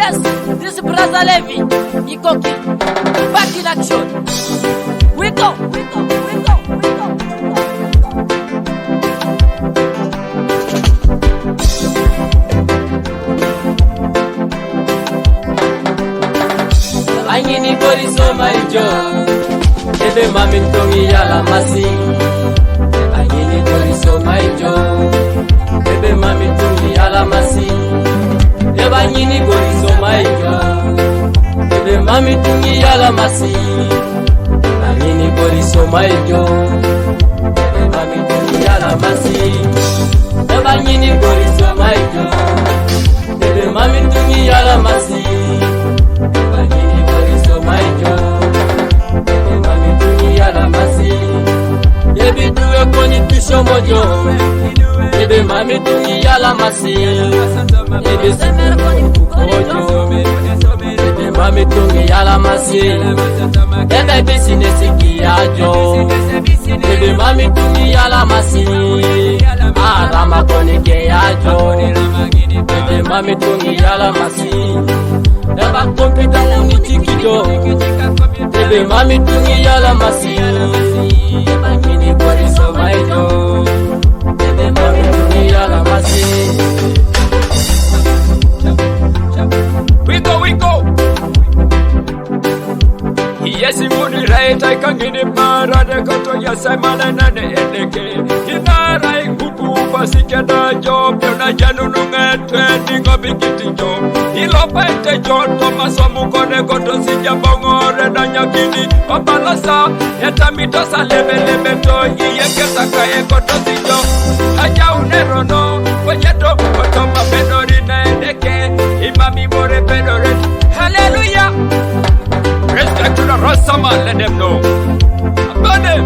Yes, this is Brother Levi, Ikoki. Back in action. We go, we go, we go, we go. Angini bori so maijo, ebe mami tongi yala masi. Angini bori so maijo, ebe mami tongi yala masi. Eba angini bori so maijo, ebe mami tongi yala masi. Angini bori so maijo, ebe mami tongi yala masi. Eba angini bori so maijo, ebe mami tongi yala masi. Ebe duwe koni tisho mojo, ebe mami tungi yala masi. Ebe simere koni kukojo, ebe mami tungi yala masi. Ebe business kiyajo, ebe mami tungi yala masi. Arama koni keyajo, ebe mami tungi yala masi. Eba kompita uni chikijo, ebe mami tungi yala masi. Eba ngini bori so maijo, ebe mami tungi yala masi. We go. Yes, imuni right, I can get it mara de koto yasa malana de edeke. Inara ikuku fasike da job, yona janu nunga twendi go bigiti job. Ilopa ete job, Thomas Omukone koto sija bongore da nyakini. Obalasa, eta mitosa lebe to, iyekesa kaye koto sijo. Aja unerono, wajeto koto mapedori na edeke. Imami bore pedore, hallelujah. Respect to the Rastaman, let them know. About them.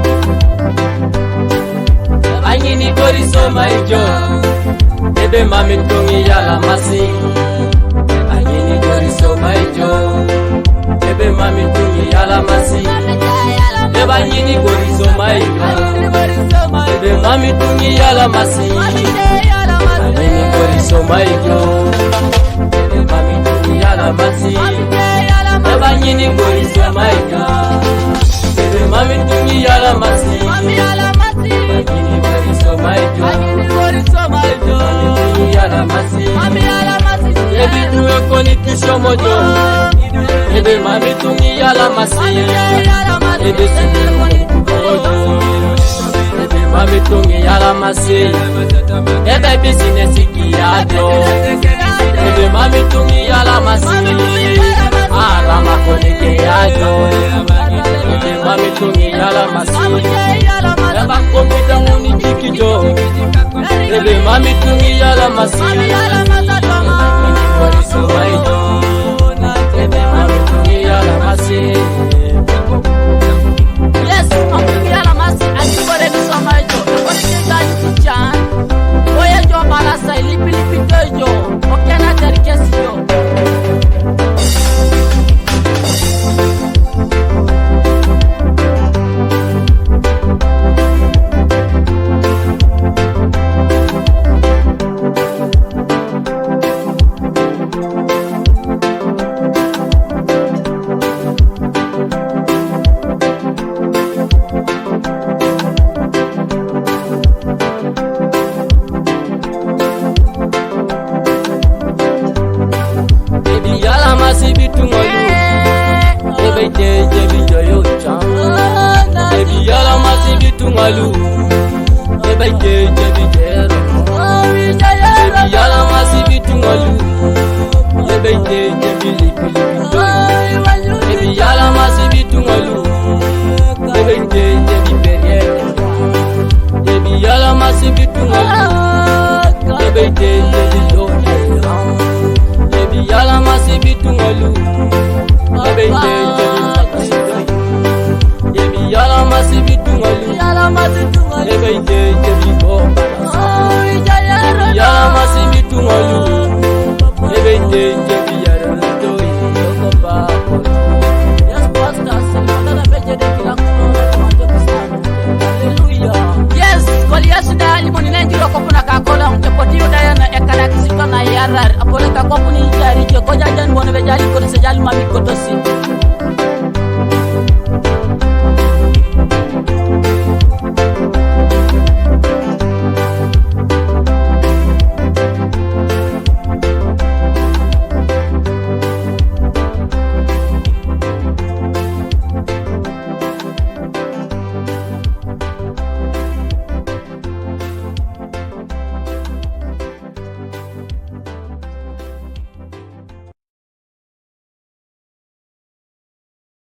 Angini bori so maijo, ebe mami tungi yala masi. Angini bori so maijo, ebe mami tungi yala masi. Ebe angini bori so maijo, ebe mami tungi yala masi. Angini bori so maijo, ebe mami tungi yala masi. Ebe angini bori so maijo, ebe mami tungi yala masi. Angini bori so maijo, mami tungi yala masi. Ebe duwe koni tisho mojo, ebe mami tungi yala masi. Ebe simere koni kukojo, ebe mami tungi yala masi. Ebe business kiyajo, ebe mami tungi yala masi. Arama koni keyajo, ebe mami tungi yala masi. Eba kompita uni chikijo, ebe mami tungi yala masi. Angini bori so maijo, ebe mami tungi yala masi. Yes, I'm tungi yala masi. Angini bori so maijo, bori kejaji kuchan. Oye jo balasa lipi tojo, okena terkesio. Ebe yala masi bitungalu, ebe jeje